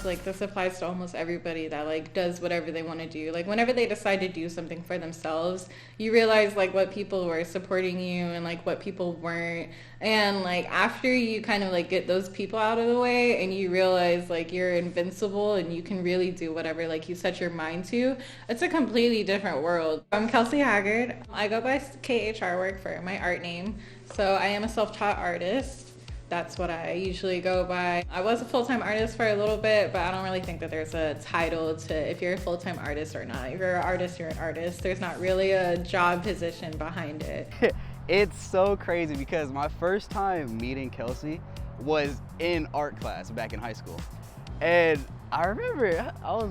honest, like this applies to almost everybody that like does whatever they want to do. Like whenever they decide to do something for themselves, you realize like what people were supporting you and like what people weren't. And like after you kind of like get those people out of the way and you realize like you're invincible and you can really do whatever like you set your mind to, it's a completely different world. I'm Kelsey Haggard. I go by KHR work for my art name. So I am a self-taught artist. That's what I usually go by. I was a full-time artist for a little bit, but I don't really think that there's a title to if you're a full-time artist or not. If you're an artist, you're an artist. There's not really a job position behind it. It's so crazy because my first time meeting Kelsey was in art class back in high school. And I remember I was,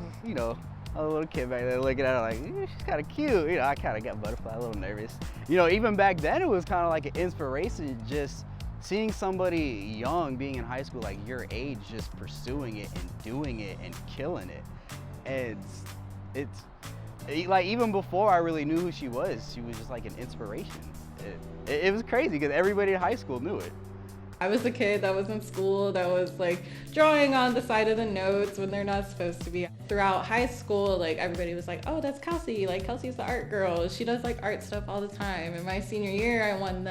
a little kid back there looking at her like, she's kind of cute. I kind of got butterfly, a little nervous. Even back then it was kind of like an inspiration, just seeing somebody young being in high school like your age just pursuing it and doing it and killing it. And it's like even before I really knew who she was just like an inspiration. It was crazy because everybody in high school knew it. I was a kid that was in school that was like drawing on the side of the notes when they're not supposed to be. Throughout high school, like everybody was like, oh, that's Kelsey. Like Kelsey's the art girl. She does like art stuff all the time. In my senior year, I won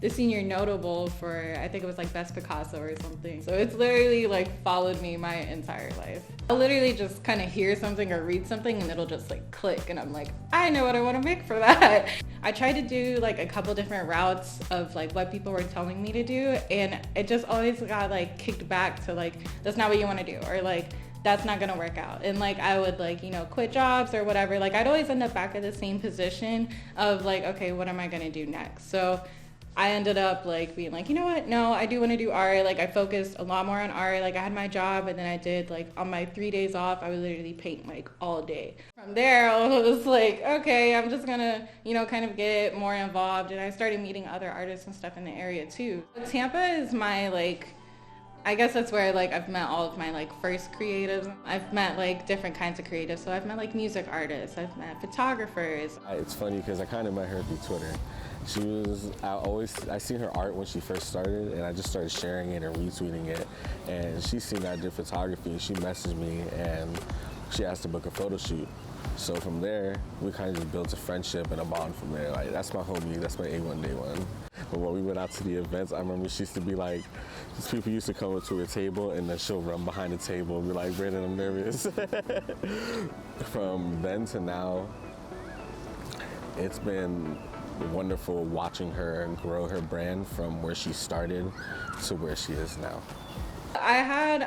the senior notable for, I think it was like Best Picasso or something. So it's literally like followed me my entire life. I'll literally just kind of hear something or read something and it'll just like click and I'm like, I know what I want to make for that. I tried to do like a couple different routes of like what people were telling me to do, and it just always got like kicked back to like, that's not what you want to do, or like, that's not gonna work out. And like I would like, quit jobs or whatever. Like I'd always end up back at the same position of like, okay, what am I gonna do next? So I ended up like being like, you know what? No, I do want to do art. Like I focused a lot more on art. Like I had my job and then I did like on my 3 days off, I would literally paint like all day. From there, I was like, okay, I'm just gonna, kind of get more involved. And I started meeting other artists and stuff in the area too. Tampa is my like, I guess that's where like I've met all of my like first creatives. I've met like different kinds of creatives. So I've met like music artists, I've met photographers. It's funny because I kind of met her through Twitter. I seen her art when she first started and I just started sharing it and retweeting it. And she seen that I did photography and she messaged me and she asked to book a photo shoot. So from there, we kind of just built a friendship and a bond from there. Like that's my homie, that's my A1 Day One. But when we went out to the events, I remember she used to be like, these people used to come up to her table and then she'll run behind the table and be like, Brandon, I'm nervous. From then to now, it's been wonderful watching her grow her brand from where she started to where she is now. I had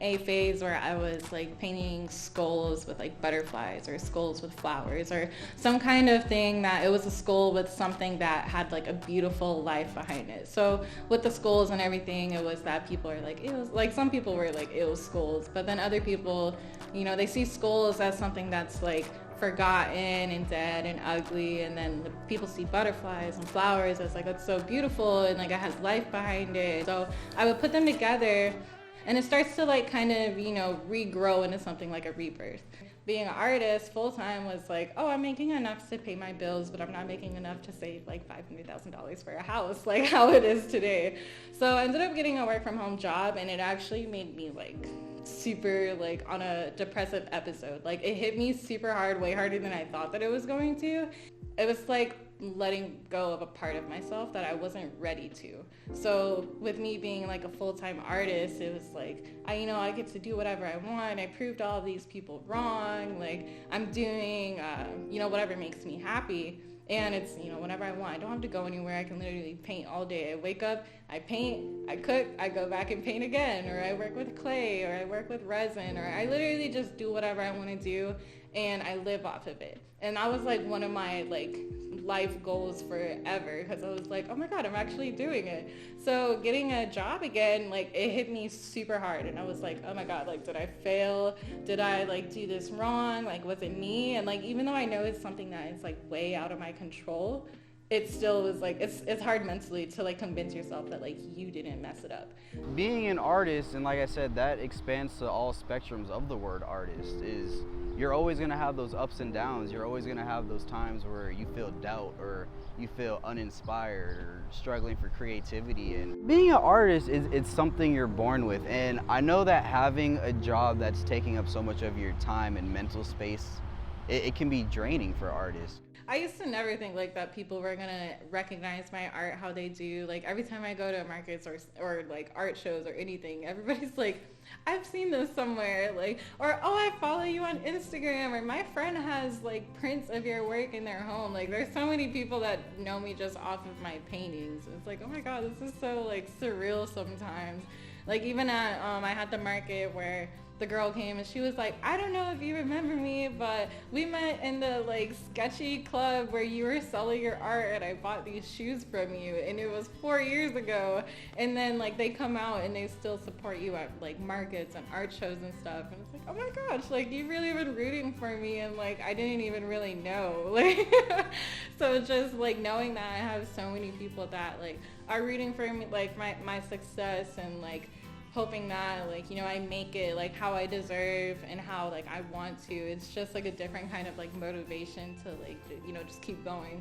a phase where I was like painting skulls with like butterflies or skulls with flowers or some kind of thing that it was a skull with something that had like a beautiful life behind it. So with the skulls and everything, it was that people are like, it was like some people were like, it was skulls, but then other people, they see skulls as something that's like forgotten and dead and ugly, and then the people see butterflies and flowers as like it's so beautiful and like it has life behind it. So I would put them together and it starts to like kind of regrow into something like a rebirth. Being an artist full-time was like, oh, I'm making enough to pay my bills, but I'm not making enough to save like $500,000 for a house, like how it is today. So I ended up getting a work from home job and it actually made me like super like on a depressive episode. Like it hit me super hard, way harder than I thought that it was going to. It was like letting go of a part of myself that I wasn't ready to. So with me being like a full-time artist, it was like, I get to do whatever I want. I proved all of these people wrong. Like I'm doing, whatever makes me happy. And it's, whenever I want. I don't have to go anywhere. I can literally paint all day. I wake up, I paint, I cook, I go back and paint again. Or I work with clay, or I work with resin, or I literally just do whatever I want to do, and I live off of it. And that was like one of my like life goals forever, because I was like, oh my God, I'm actually doing it. So getting a job again, like it hit me super hard, and I was like, oh my God, like did I fail? Did I like do this wrong? Like was it me? And like even though I know it's something that is like way out of my control, it still was like it's hard mentally to like convince yourself that like you didn't mess it up. Being an artist, and like I said, that expands to all spectrums of the word artist, is you're always going to have those ups and downs. You're always going to have those times where you feel doubt or you feel uninspired or struggling for creativity. And being an artist it's something you're born with, and I know that having a job that's taking up so much of your time and mental space, it can be draining for artists. I used to never think like that people were gonna recognize my art how they do. Like every time I go to markets or like art shows or anything, everybody's like, I've seen this somewhere, like, or oh, I follow you on Instagram, or my friend has like prints of your work in their home. Like there's so many people that know me just off of my paintings. It's like, oh my god, this is so like surreal sometimes. Like even at I had the market where the girl came and she was like, I don't know if you remember me, but we met in the like sketchy club where you were selling your art and I bought these shoes from you, and it was 4 years ago. And then like they come out and they still support you at like markets and art shows and stuff, and it's like, oh my gosh, like you've really been rooting for me, and like I didn't even really know. Like so just like knowing that I have so many people that like are rooting for me, like my success, and like hoping that like, you know, I make it like how I deserve and how like I want to. It's just like a different kind of like motivation to like, you know, just keep going.